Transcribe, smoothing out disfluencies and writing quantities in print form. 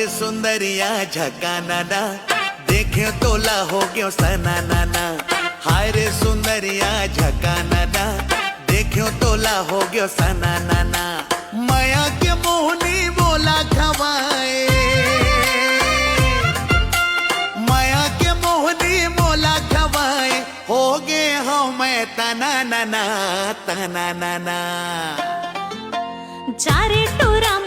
रे सुंदरिया झका नाना, देखे तोला हो गयो सना नाना। हाय रे सुंदरिया झका नाना, देखो तोला हो गयो सना नाना। माया के मोहनी बोला खवाए, माया के मोहनी बोला खवाए, हो गे हम मैं तना नाना तना नाना। चारे टोरा